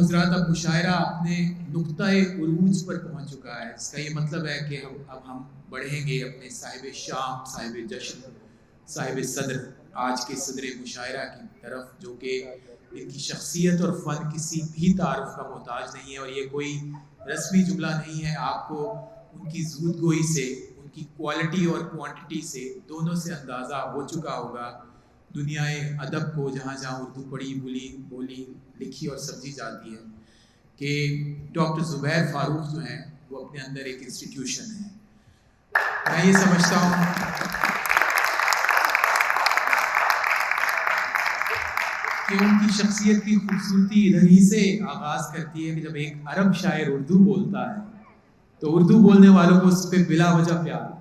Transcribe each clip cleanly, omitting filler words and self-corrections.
حضرات اب مشاعرہ اپنے نقطۂ عروج پر پہنچ چکا ہے. اس کا یہ مطلب ہے کہ اب ہم بڑھیں گے اپنے صاحب شام، صاحب جشن، صاحب صدر، آج کے صدر مشاعرہ کی طرف، جو کہ ان کی شخصیت اور فن کسی بھی تعارف کا محتاج نہیں ہے. اور یہ کوئی رسمی جملہ نہیں ہے. آپ کو ان کی زود گوئی سے، ان کی کوالٹی اور کوانٹٹی سے، دونوں سے اندازہ ہو چکا ہوگا دنیائے ادب کو، جہاں جہاں اردو پڑھی بولی لکھی اور سمجھی جاتی ہے، کہ ڈاکٹر زبیر فاروق جو ہیں وہ اپنے اندر ایک انسٹیٹیوشن ہے. میں یہ سمجھتا ہوں کہ ان کی شخصیت کی خوبصورتی ادھر ہی سے آغاز کرتی ہے کہ جب ایک عرب شاعر اردو بولتا ہے تو اردو بولنے والوں کو اس پہ بلا وجہ پیار ہوتا ہے.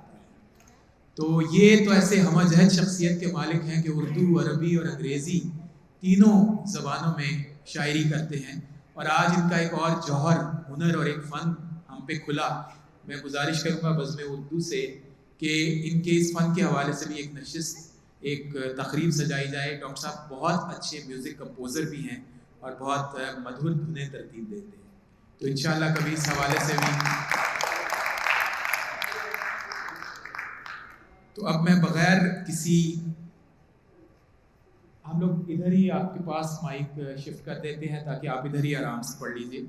تو یہ تو ایسے ہمہ جہت شخصیت کے مالک ہیں کہ اردو، عربی اور انگریزی تینوں زبانوں میں شاعری کرتے ہیں. اور آج ان کا ایک اور جوہر، ہنر اور ایک فن ہم پہ کھلا. میں گزارش کروں گا بزم اردو سے کہ ان کے اس فن کے حوالے سے بھی ایک نشست، ایک تقریب سجائی جائے. ڈاکٹر صاحب بہت اچھے میوزک کمپوزر بھی ہیں اور بہت مدھر دھنیں ترتیب دیتے ہیں. تو انشاءاللہ کبھی اس حوالے سے بھی. تو اب میں بغیر کسی، ہم لوگ ادھر ہی آپ کے پاس مائک شفٹ کر دیتے ہیں تاکہ آپ ادھر ہی آرام سے پڑھ لیجئے.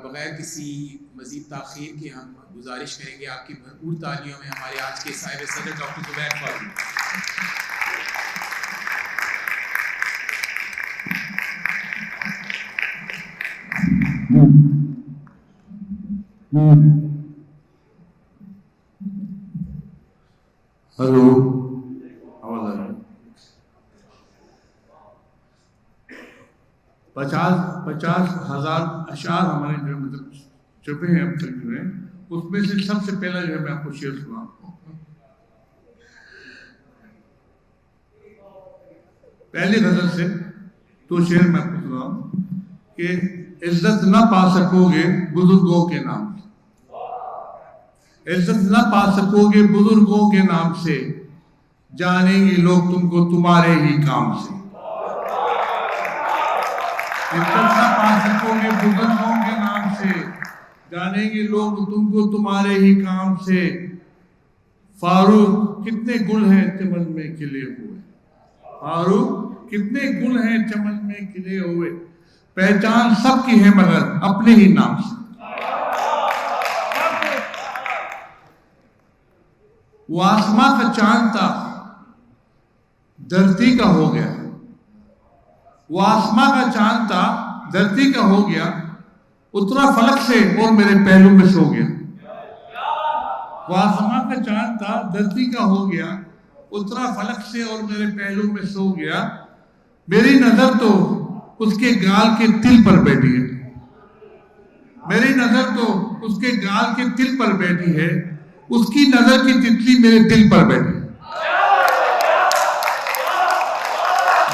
بغیر کسی مزید تاخیر کے ہم گزارش کریں گے آپ کی بھرپور تالیوں میں ہمارے آج کے صاحب صدر ڈاکٹر زبیر فاروق. ہلو، 50,000 اشعار ہمارے جو مطلب چھپے ہیں اب تک جو ہے، اس میں سے سب سے پہلا جو ہے میں آپ کو شعر سناؤں. پہلی غزل سے تو شعر میں آپ کو سناؤں کہ عزت نہ پا سکو گے بزرگوں کے نام سے، عزت نہ پا سکو گے بزرگوں کے نام سے، جانیں گے لوگ تم کو تمہارے ہی کام سے. عزت نہ پا سکو گے بزرگوں کے نام سے، جانیں گے لوگ تم کو تمہارے ہی کام سے. فاروق کتنے گل ہیں چمن میں کھلے ہوئے، فاروق کتنے گل ہیں چمن میں کھلے ہوئے، پہچان سب کی ہے مگر اپنے ہی نام سے. وہ آسماں کا چاند تھا دھرتی کا ہو گیا، وہ آسماں کا چاند تھا دھرتی کا ہو گیا، اترا فلک سے اور میرے پہلو میں سو گیا. وہ آسماں کا چاند تھا دھرتی کا ہو گیا، اترا فلک سے اور میرے پہلو میں سو گیا. میری نظر تو اس کے گال کے تل پر بیٹھی ہے، میری نظر تو اس کے گال کے تل پر بیٹھی ہے، اس کی نظر کی تتلی میرے دل پر بیٹھی ہے.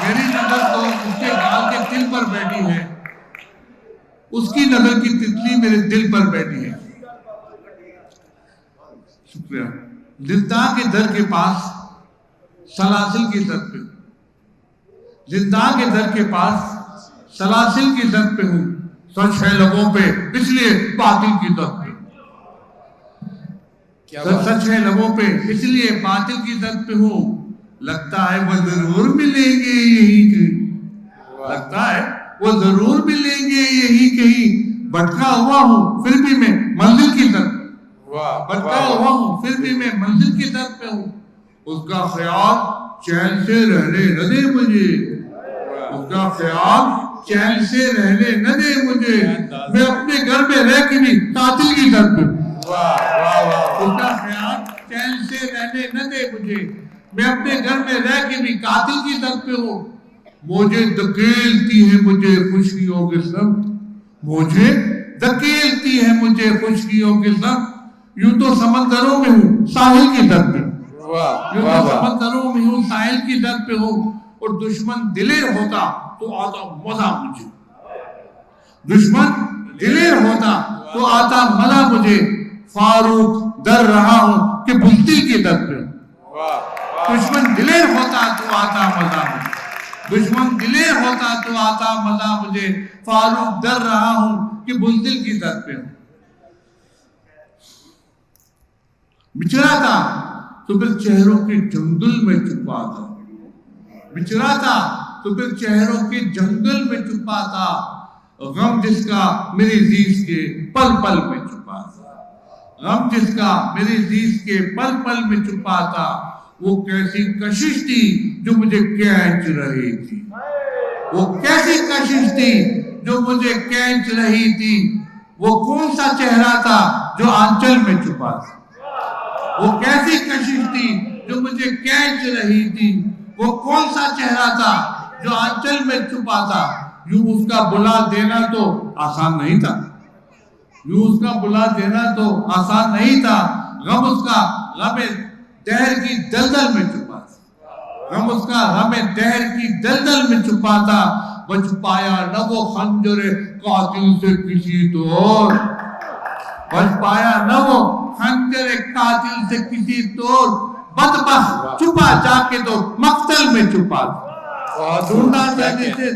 میری نظر تو اس کے گال کے تل پر بیٹھی ہے، اس کی نظر کی تتلی میرے دل پر بیٹھی ہے. شکریہ. زنداں کے در کے پاس سلاسل کی در پہ، زنداں کے در کے پاس سلاسل کی در پہ ہوں، سچ ہے لبوں پہ اس لیے باطل کی در پہ. سچ ہے لبوں پہ اس لیے باطل کی در پہ ہوں، لگتا ہے وہ ضرور ملیں گے یہی کہیں، لگتا ہے وہ ضرور ملیں گے یہی کہیں. بھٹکا ہوا ہوں پھر بھی میں منزل کی در پہ، بھٹکا ہوا ہوں پھر بھی میں منزل کی در پہ ہوں. اس کا خیال چین سے رہنے نہ دے مجھے، اس کا خیال چین سے رہنے نہ دے مجھے، میں اپنے گھر میں رہ کے بھی قاتل کی در پہ ہوں. اس کا خیال چین سے رہنے نہ دے مجھے، میں اپنے گھر میں رہ کے بھی قاتل کی در پہ ہوں. مجھے دھکیلتی ہے مجھے خوشیوں کے سب، مجھے دھکیلتی ہے مجھے خوشیوں کے سب، یوں تو سمندروں میں ہوں ساحل کی در پہ، یوں تو سمندروں میں ہوں ساحل کی در پہ ہوں. اور دشمن دلیر ہوتا تو آتا مزہ مجھے، دشمن دلیر ہوتا تو آتا مزہ مجھے. فاروق در رہا ہوں کہ بزدل کی در پہ ہوں، دشمن دلیر ہوتا تو آتا مزہ مجھے. دشمن دلیر ہوتا تو آتا مزہ مجھے، فاروق ڈر رہا ہوں کہ بزدل کی درد پہ ہوں. بچھڑا تھا تو پھر چہروں کے جنگل میں چھپا تھا، بچھڑا تھا تو پھر چہروں کے جنگل میں چھپا تھا، غم جس کا میری زیز کے پل پل میں چھپا تھا، غم جس کا میری زیز کے پل پل میں چھپا تھا. وہ کیسی کشش تھی جو مجھے کھینچ رہی تھی، وہ کیسی کشش تھی جو مجھے کھینچ رہی تھی. وہ کون سا چہرہ تھا جو آنچل میں چھپا تھا، وہ کیسی کشش تھی جو مجھے کھینچ رہی تھی. وہ کون سا چہرہ تھا جو آنچل میں چھپا تھا. یوں اس کا بلا دینا تو آسان نہیں تھا، یوں اس کا بلا دینا تو آسان نہیں تھا. غم اس کا غم دہر کی دلدل میں چھپا تھا، غم اس کا غم دہر کی دلدل میں چھپا تھا. بچ پایا نہ وہ خنجر قاتل سے کسی طور، بچ پایا نہ وہ خنجر قاتل سے کسی طور. بدبخت چھپا جا کے تو مقتل میں چھپا تھا، ڈھونڈا تھا جسے.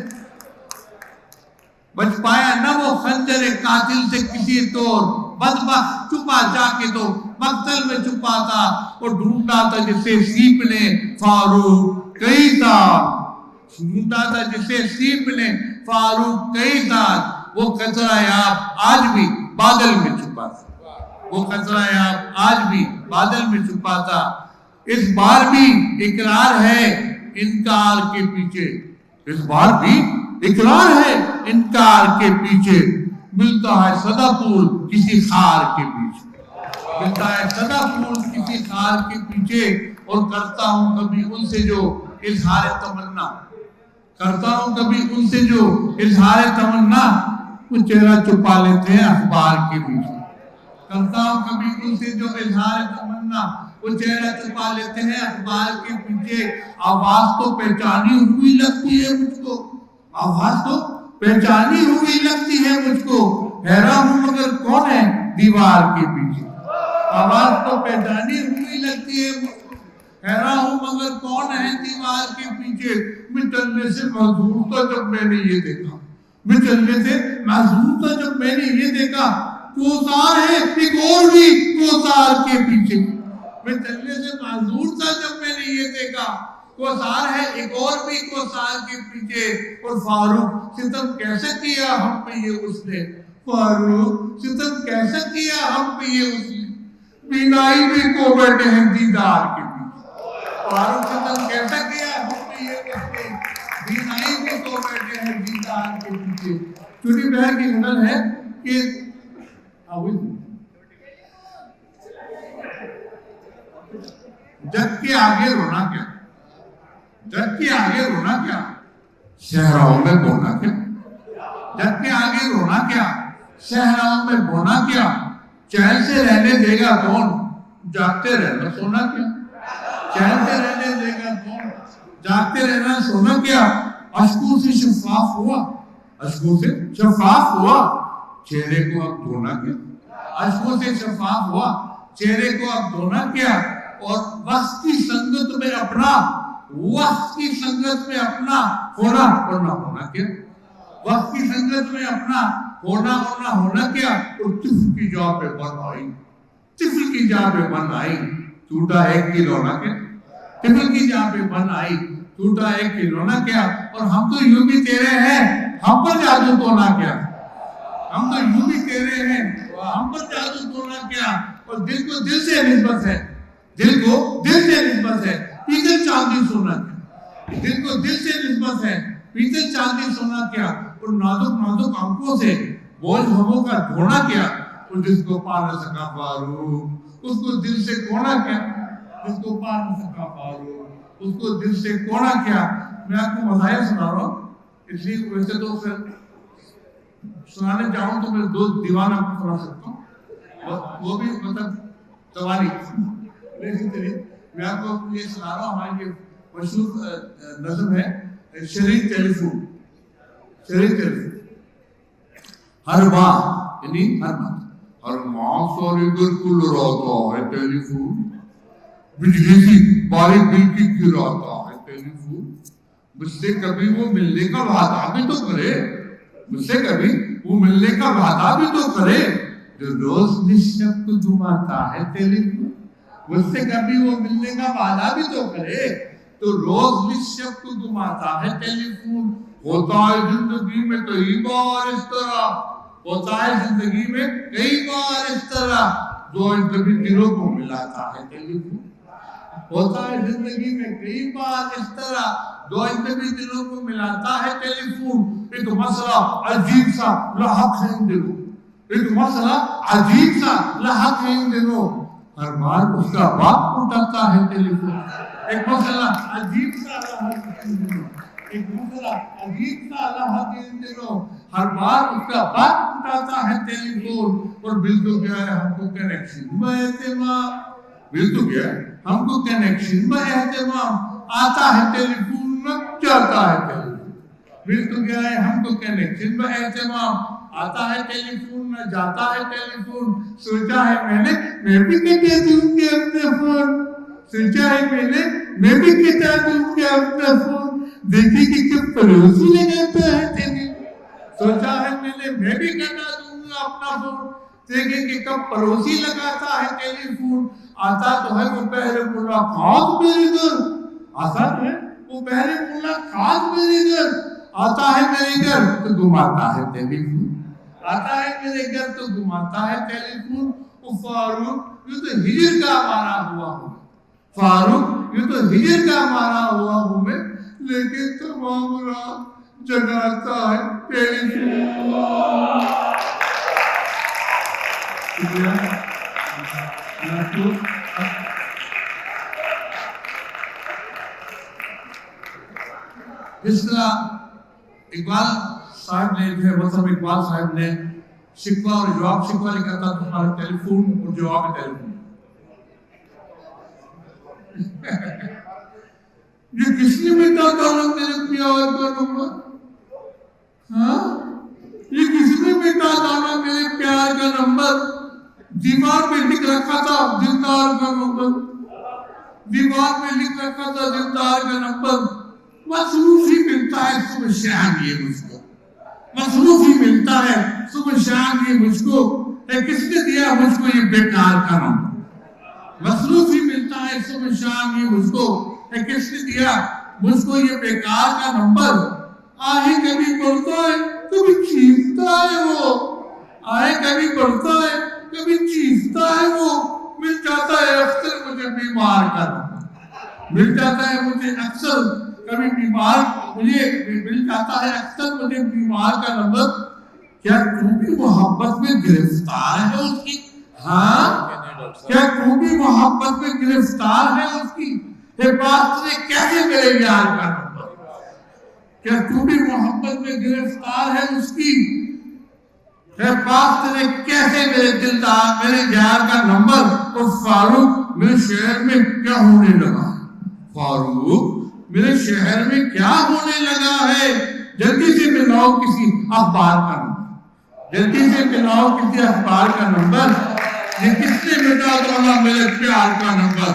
بچ پایا نہ وہ خنجر قاتل سے کسی طور، بدبخت چھپا جا کے تو مقتل میں چھپا تھا. اور ڈھونڈا تھا جسے سیپ نے فاروق کئی سال، ڈھونڈا تھا جسے سیپ نے فاروق کئی سال. وہ قطرہ آب آج بھی بادل میں چھپا تھا، وہ قطرہ آب آج بھی بادل میں چھپا تھا. اس بار بھی اقرار ہے انکار کے پیچھے، اس بار بھی اقرار ہے انکار کے پیچھے. ملتا ہے صدا پھول کسی خار کے پیچھے، ملتا ہے صدا پھول کسی خار کے پیچھے. اور کرتا ہوں کبھی ان سے جو اظہار تمنا، کرتا ہوں کبھی ان سے جو اظہار تمنا. وہ چہرہ چھپا لیتے ہیں اخبار کے پیچھے، کرتا ہوں کبھی ان سے جو اظہار تمنا. وہ چہرہ چھپا لیتے ہیں اخبار کے پیچھے. آواز تو پہچانی ہوئی لگتی ہے مجھ کو، آواز تو پہچانی ہوئی لگتی ہے مجھ کو. حیران ہوں مگر کون ہے دیوار کے پیچھے، آواز تو پہچانی ہوئی لگتی ہے مجھ کو. حیران ہوں مگر کون ہے دیوار کے پیچھے. میں چلنے سے محظوظ تھا جب میں نے یہ دیکھا، میں چلنے سے محظوظ تھا جب میں نے یہ دیکھا. کوثار ہے ایک اور بھی کوثار کے پیچھے، میں چلنے سے معذور تھا جب میں نے یہ دیکھا. کوثار ہے ایک اور بھی کوثار کے پیچھے. اور فاروق ستم کیسے کیا ہم پہ یہ اس نے، فاروق ستم کیسے کیا ہم پہ یہ اس نے. بینائی بھی کو بیٹھے ہیں دیدار کے پیچھے، فاروق ستم کیسے کیا ہم پہ یہ اس نے. بینائی بھی کو بیٹھے ہیں دیدار کے پیچھے. چھوٹی بہن کی غزل ہے کہ جگ کے آگے رونا کیا، جگ کے آگے رونا کیا، صحراؤں میں بونا کیا. جگ کے آگے رونا کیا، صحراؤں میں بونا کیا. چین سے رہنے دے گا کون، جاگتے رہنا سونا کیا. چین سے رہنے دے گا کون، جاگتے رہنا سونا کیا. اشکوں سے شفاف ہوا، اشکوں سے شفاف ہوا، چہرے کو اب دھونا کیا. اشکوں سے شفاف ہوا، چہرے کو اب دھونا کیا. اور وقت کی سنگت میں اپنا، وقت کی سنگت میں اپنا ہونا اور نہ ہونا کیا. وقت کی سنگت میں اپنا ہونا اور نہ ہونا کیا. اور طفل کی جا پہ بن آئی، طفل کی جا پہ بن آئی، ٹوٹا ایک کھلونا کیا. طفل کی جا پہ بن آئی، ٹوٹا ایک کھلونا کیا. اور ہم تو یوں بھی تیرے ہیں، ہم پر جادو تونا کیا. ہم تو یوں بھی تیرے ہیں، ہم پر جادو تونا کیا. اور دل کو دل سے نسبت ہے، دل کو دل سے نسبت ہے، پیتل چاندی سونا کیا. دل کو دل سے نسبت ہے، پیتل چاندی سونا کیا. اور نازک نازک آنکھوں سے بوجھ غموں کا ڈھونا کیا. اور جس کو پا نہ سکا فاروق اس کو دل سے کونا کیا، جس کو پا نہ سکا فاروق اس کو دل سے کونا کیا. میں آپ کو مزاحیہ سنا رہا ہوں، اس لیے ویسے تو پھر سنانے چاہوں تو میں 2 دیوان آپ کو سنا سکتا ہوں، وہ بھی مطلب توانی. میں آپ کو یہ سنا رہا ہوں. ہماری یہ مشہور نظم ہے شریک ٹیلی فون. شریک ٹیلی فون ہر ماہ، یعنی ہر ماہ سوری گر کل راتا ہے ٹیلی فون. بجلی سی باریک بل کی گراتا ہے ٹیلی فون. مجھ سے کبھی وہ ملنے کا وعدہ بھی تو کرے، مجھ سے کبھی وہ ملنے کا وعدہ بھی تو کرے، جو روز نشب کو گھماتا ہے ٹیلی فون، مجھ سے کبھی وہ ملنے کا وعدہ بھی تو کرے، تو روز نشب کو گھماتا ہے ٹیلی فون۔ ہوتا ہے زندگی میں کئی بار اس طرح، ہوتا ہے زندگی میں کئی بار اس طرح، جو کبھی دلوں کو ملاتا ہے ٹیلی فون۔ ہوتا ہے زندگی میں کئی بار اس طرح، جو کبھی دلوں کو ملاتا ہے ٹیلی فون۔ ایک مسئلہ عجیب سا لاحق ہے ان دنوں، ایک مسئلہ عجیب سا لاحق ہے ان دنوں، ہر بار اس کا باپ اٹھاتا ہے ٹیلی فون۔ ایک مسئلہ عجیب سا لاحق ہے ان دنوں، ایک مسئلہ عجیب سا لاحق ہے ان دنوں، ہر بار اس کا باپ اٹھاتا ہے ٹیلی فون۔ اور مل تو گیا ہے ہم کو کنیکشن میں اہتمام، مل تو گیا ہے ہم کو کنیکشن میں اہتمام، آتا ہے ٹیلی فون میں جاتا ہے ٹیلی فون۔ مل تو گیا ہے ہم کو کنیکشن میں اہتمام، آتا ہے ٹیلی فون میں جاتا ہے ٹیلی فون۔ سوچا ہے میں نے میں بھی کٹا دوں گا اپنا فون، سوچا ہے میں بھی کٹا دوں گا اپنا فون، دیکھیں کہ کب پڑوسی لگاتا ہے ٹیلی فون۔ سوچا ہے میں بھی کٹا دوں گا اپنا فون، دیکھیں کہ کب پڑوسی لگاتا ہے ٹیلی فون۔ آتا تو ہے وہ پہلے ملاقات میرے گھر، آتا ہے وہ پہلے ملاقات میرے گھر، آتا ہے میرے گھر تو گھماتا ہے ٹیلی فون، آتا ہے میرے گھر تو گھماتا ہے ٹیلی فون۔ وہ فاروق یہ تو ہجر کا مارا ہوا ہوں، فاروق یہ تو ہجر کا مارا ہوا ہوں میں، لیکن تمام رات جگاتا ہے ٹیلی فون۔ اس طرح اقبال صاحب نے جو ہے مطلب اقبال صاحب نے شکوہ اور جواب، شکوہ لکھا تھا تمہارا ٹیلی فون اور جواب ٹیلی فون۔ یہ کس نے مٹا ڈالا میرے پیار کا نمبر؟ ہاں یہ کس نے مٹا ڈالا میرے پیار کا نمبر؟ دیوار پہ لکھ رکھا تھا دلدار کا نمبر، دیوار پہ لکھ رکھا تھا دلدار کا نمبر۔ مصروف ہی ملتا ہے صبح شام یہ مجھ کو، مصروف ہی ملتا ہے صبح شام یہ مجھ کو، کس نے دیا مجھ کو یہ بیکار کا نمبر؟ مصروف ہی ملتا ہے صبح شام یہ مجھ کو، کس نے دیا مجھ کو یہ بیکار کا نمبر؟ آہے کبھی پڑھتا ہے کبھی چیختا ہے وہ، آہے کبھی پڑھتا ہے کبھی چیختا ہے وہ، مل جاتا ہے اکثر مجھے بیمار کا نمبر، مل جاتا ہے مجھے اکثر کبھی بیمار، مجھے مل جاتا ہے اکثر مجھے بیمار کا نمبر۔ کیا تو بھی محبت میں گرفتار ہے اس کی؟ ہاں کیا تو بھی محبت میں گرفتار ہے اس کی؟ یہ بات نے کیسے میرے یار کا نمبر؟ کیا تو بھی محبت میں گرفتار ہے اس کی؟ یہ بات نے کیسے میرے دلدار میرے یار کا نمبر؟ اور فاروق میرے شہر میں کیا ہونے لگا؟ فاروق میرے شہر میں کیا ہونے لگا ہے؟ جلدی سے ملاؤ کسی اخبار کا نمبر، جلدی سے ملاؤ کسی اخبار کا نمبر، یہ کس نے مٹا ڈالا میرے پیار کا نمبر؟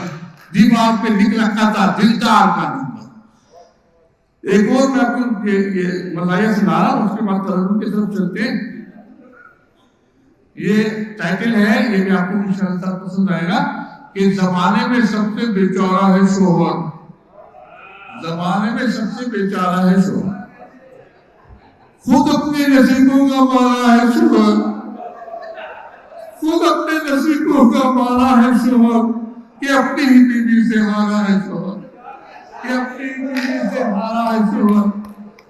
دیوار پہ لکھ رکھا تھا دلدار کا نمبر۔ ایک اور میں آپ کو یہ مزاحیہ سنا رہا ہوں، اس کے بعد ترنم کی طرف چلتے ہیں۔ یہ ٹائٹل ہے، یہ بھی آپ کو انشاءاللہ پسند آئے گا، کہ زمانے میں سب سے بیچارہ ہے شوہر، زمانے میں سب سے بیچارہ ہے شوہر، خود اپنے نصیبوں کا مارا ہے شوہر، خود اپنے نصیبوں کا مارا ہے شوہر، کہ اپنی ہی بیوی سے ہارا ہے شوہر، کہ اپنی ہی بیوی سے ہارا ہے شوہر۔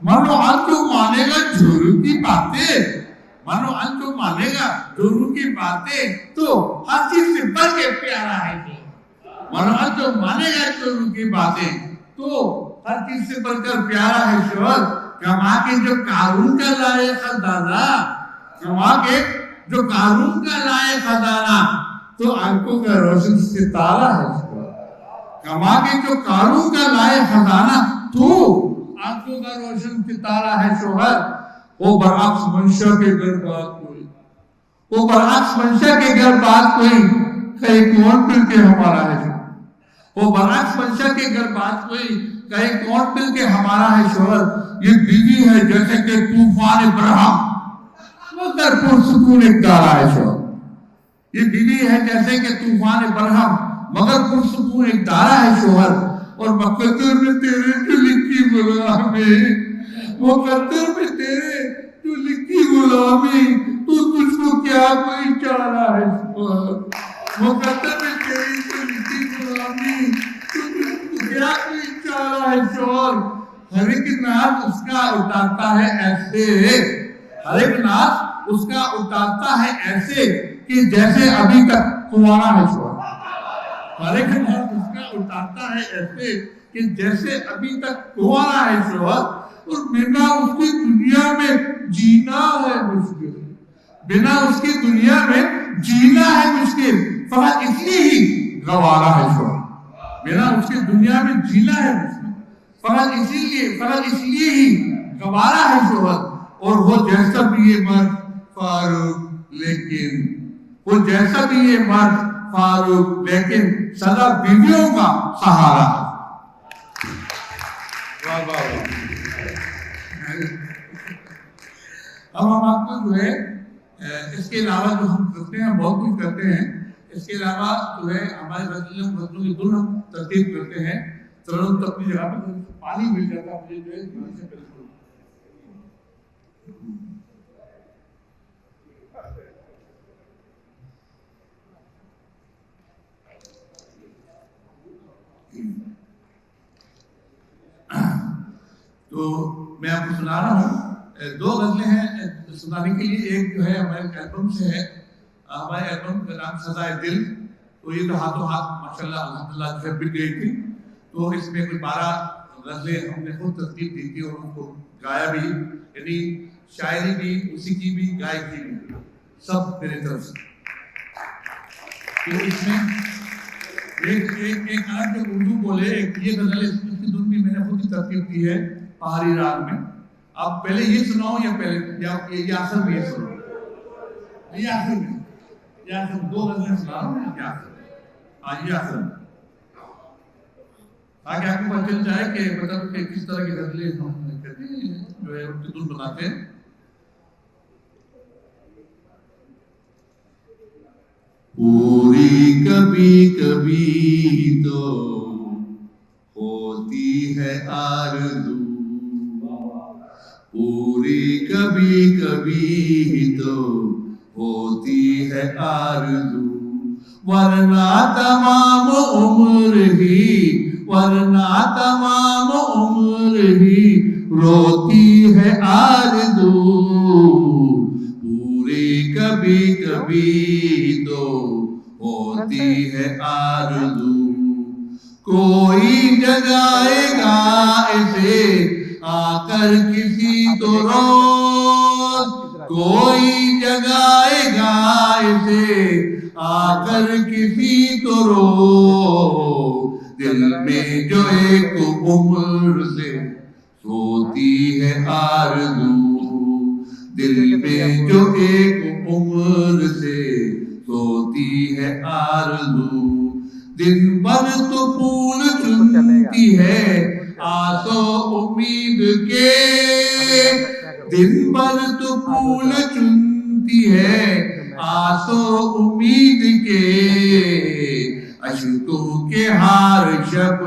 مانو آج جو مانے گا جھولو کی باتیں، مانو آج جو مانے گا جھولو کی باتیں، تو ہر چیز سے بڑھ کے پیارا ہے شوہر، مانو آج جو مانے گا جھولو کی باتیں تو ہر چیز سے بڑھ کر پیارا ہے شوہر۔ کما کے جو قارون کا لائے خزانہ، کما کے جو قارون کا لائے خزانہ، تو آنکھوں کا روشن ستارہ ہے شوہر، کما کے جو قارون کا لائے خزانہ، تو آنکھوں کا روشن ستارہ ہے شوہر۔ وہ برعکس منشا کے گھر بات کوئی، وہ برعکس منشا کے گھر بات کوئی، کہیں کون مل کے ہمارا ہے شوہر، وہ برعکس منشا کے اگر بات کوئی کہے کون مل کے ہمارا ہے شوہر، یہ بیوی ہے جیسے کہ طوفان برہم مگر پرسکون ایک دارا ہے شوہر، یہ بیوی ہے جیسے کہ طوفان برہم مگر پرسکون ایک دارا ہے شوہر، اور مقدر میں تیرے جو لکھی غلامی، مقدر میں تیرے جو لکھی غلامی، تو تجھ کو کیا کوئی چارہ ہے شوہر، مقدر میں تیری جو لکھی غلامی، تو تجھ کو کیا کوئی چارہ ہے شوہر۔ ہر ایک ناز اس کا اتارتا ہے ایسے، ہر ایک ناز اس کا اتارتا ہے ایسے کہ جیسے ابھی تک کنوارا ہے شوہر، ہر ایک ناز اس کا اتارتا ہے ایسے کہ جیسے ابھی تک کنوارا ہے شوہر، اور بنا اس کی دنیا میں جینا ہے مشکل، بنا اس کی دنیا میں جینا ہے مشکل، فقط اس لیے ہی گوارا ہے شوہر، بنا اس کی دنیا میں جینا ہے مشکل، فقط اس لیے ہی گوارا ہے شوہر۔ اور وہ جیسا بھی یہ مرد فاروق لیکن، وہ جیسا بھی یہ مرد فاروق لیکن سدا بیویوں کا سہارا ہے۔ واہ واہ واہ۔ اب ہم آپ کو جو ہے اس کے علاوہ جو ہم کرتے ہیں بہت کچھ کرتے ہیں، اس کے علاوہ جو ہے ہمارے غزلوں کی دھن ہم ترتیب کرتے ہیں، چلو تو اپنی جگہ پہ پانی مل جاتا مجھے جو ہے تو میں آپ کو سنا رہا ہوں، دو غزلیں ہیں سنانے کے لیے، ایک جو ہے ہمارے البم سے ہے، ہمارے البم کا نام سزائے دل، تو یہ تو ہاتھوں ہاتھ ماشاءاللہ الحمدللہ جو ہے بک گئی تھی، تو اس میں کوئی 12 غزلیں ہم نے خود ترتیب دی تھی اور ان کو گایا بھی، یعنی شاعری بھی اسی کی بھی گائکی بھی، سب میرے طرف سے۔ تو اس میں ایک آدھ جو اردو بولے، ایک یہ غزل اس کی دھن بھی میں نے خود ہی ترتیب دی ہے پہاڑی راگ میں۔ آپ پہلے یہ سناؤ یا پہلے یا آخر میں یہ سناؤ؟ یہ آخر میں، یہ آخر میں 2 غزلیں سنا رہا ہوں، یہ آخر میں، ہاں یہ آخر میں، تاکہ آپ کو پتہ چل جائے کہ مطلب کہ کس طرح کی غزلیں ہم کہتے ہیں جو ہے ان کی دھن بناتے ہیں۔ پوری کبھی کبھی تو ہوتی ہے آرزو، پوری کبھی کبھی تو ہوتی ہے آرزو، ورنہ تمام عمر ہی، ورنہ تمام عمر ہی روتی ہے آرزو، پوری کبھی کبھی تو ہوتی ہے آرزو، کوئی جگائے گا اسے آ کر کسی تو روز، کوئی جگائے گا اسے آ کر کسی تو روز، دل میں جو ایک عمر سے سوتی ہے آرزو، دل میں جو ایک عمر سے سوتی ہے آرزو، دن بھر تو پھول چنتی ہے آسو امید کے، دن بھر تو پھول چنتی ہے آسو امید کے، اشکوں کے ہار شب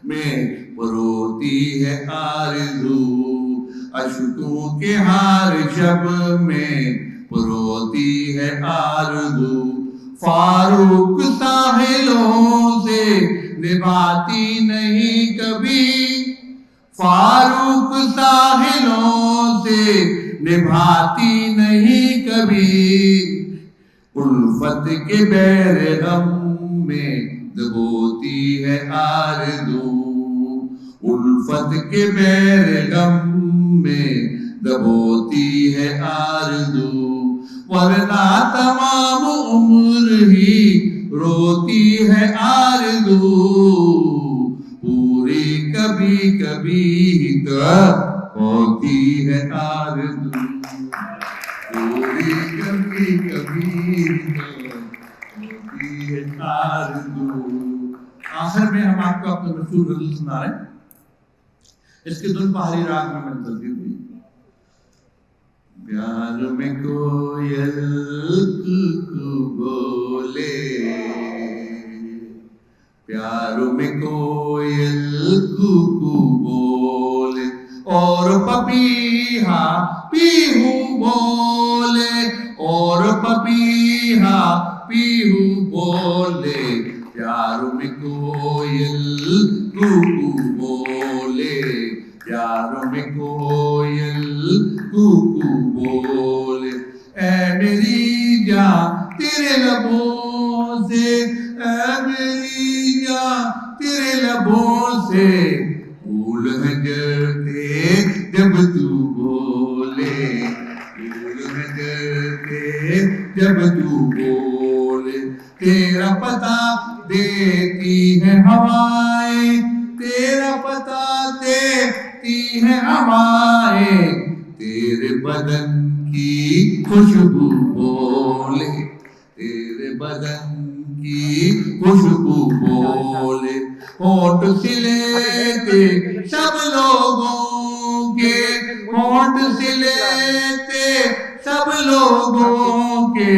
میں پروتی ہے آرزو، اشکوں کے ہار شب میں پروتی ہے آرزو، فاروق ساحلوں سے نبھاتی نہیں کبھی، فاروق ساحلوں سے نبھاتی نہیں کبھی، الفت کے بیر غم میں دبوتی ہے آرزو، الفت کے بیر غم میں دبوتی ہے آرزو، ورنہ تمام عمر ہی روتی ہے آرزو، پوری کبھی کبھی تو ہوتی ہے آرزو، پوری کبھی کبھی تو ہوتی ہے آرزو۔ آخر میں ہم آپ کو اپنے مشہور غزل سنا رہے ہیں. اس کے دن پہاڑی راگ میں نے ترتیب دی. پیار میں کوئل کو بولے, پیار میں کوئل کو بولے, اور پپیہا پیہو بولے, اور پپیہا پیہو بولے. پیار میں کوئل کو بولے, پیار میں کوئل کو بولے. اے میری جان تیرے لبوں سے, اے میری جان تیرے لبوں سے پھول ہیں جھڑتے جب تو بولے, پھول ہیں جھڑتے جب تو بولے. تیرا پتہ دیتی ہے ہوائیں, تیرا پتہ دیتی ہے ہوائیں, تیرے بدن کی خوشبو بولے, تیرے بدن کی خوشبو بولے. ہونٹ سلے تھے سب لوگوں کے, ہونٹ سلے تھے سب لوگوں کے,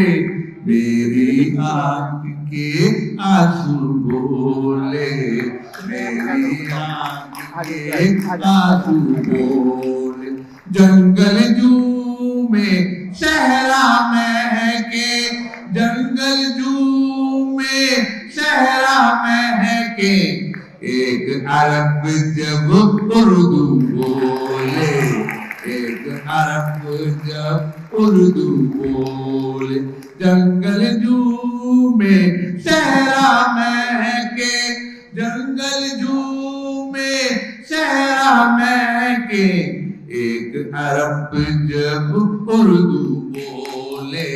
میری آنکھ کے آنسو بولے, میری آنکھ کے آنسو بولے. جنگل جو میں صحرا مہکے, جنگل جو میں صحرا مہکے, ایک عرب جب اردو بولے, ایک عرب جب اردو بولے. جنگل جو میں صحرا مہکے, جنگل جو میں صحرا مہکے, ایک عرب جب اردو بولے,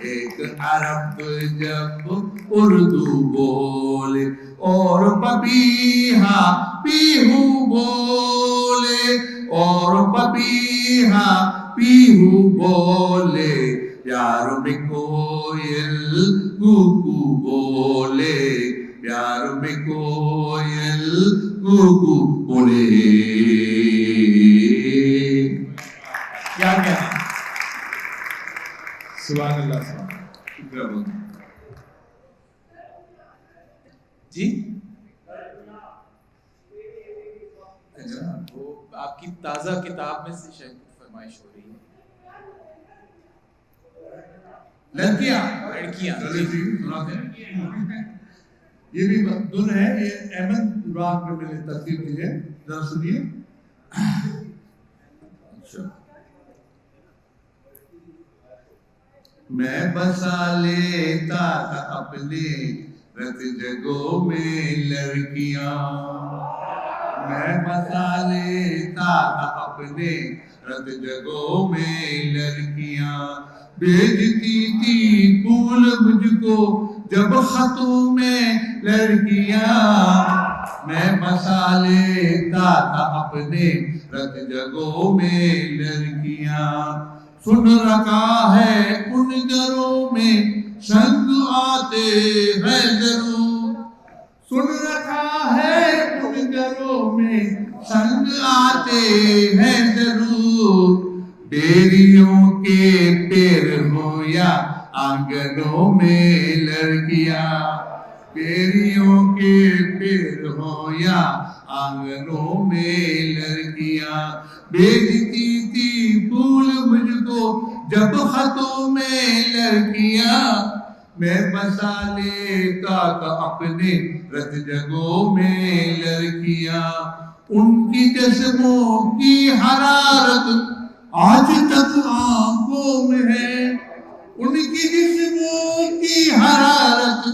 ایک عرب جب اردو بولے. اور پپیہا پیہو بولے, اور پپیہا پیہو بولے. پیار میں کوئل کوکو بولے, پیار میں کوئل کوکو بولے. کیا کیا سبحان اللہ, سبحان اللہ. جی وہ آپ کی تازہ کتاب میں سے شاید فرمائش ہو رہی ہے. لڑکیاں, لڑکیاں, یہ بھی دن ہے, یہ احمد راگ میں میں نے ترتیب دی ہے, ذرا سنیے. میں بسا لیتا تھا اپنے رت جگہوں میں لڑکیاں, میں بسا لیتا تھا اپنے رت جگہوں میں لڑکیاں. بھیجتی تھی پھول مجھ کو جب خطوں میں لڑکیاں, میں بسا لیتا تھا اپنے رت جگہوں میں لڑکیاں. سن رکھا ہے ان گھروں میں سنگ آتے ہیں ضرور, سن رکھا ہے ان گھروں میں سنگ آتے ہیں ضرور. بیریوں کے پیر ہو یا آنگنوں میں لڑکیاں, بیریوں کے پیر ہو یا آنگنوں میں لڑکیاں. بھیجتی تھی پھول مجھ کو جب خطوں میں لڑکیاں, میں بسا لیتا تھا اپنے رت جگہوں میں لڑکیاں. ان کی جسموں کی حرارت آج تک آنکھوں میں ہے, ان کی جسموں کی حرارت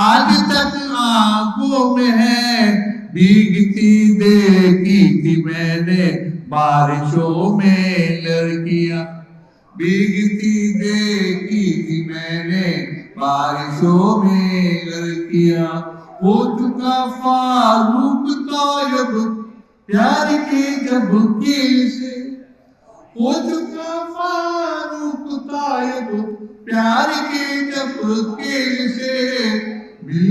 آج تک آنکھوں میں ہے. بھیگتی دیکھی تھی میں نے بارشوں میں لڑکیاں, بھیگتی دیکھی تھی میں نے بارشوں میں لڑکیاں. ہو چکا فاروق طیب پیار کے جب کیل سے, ہو چکا فاروق طیب پیار کے جب کیل سے. مل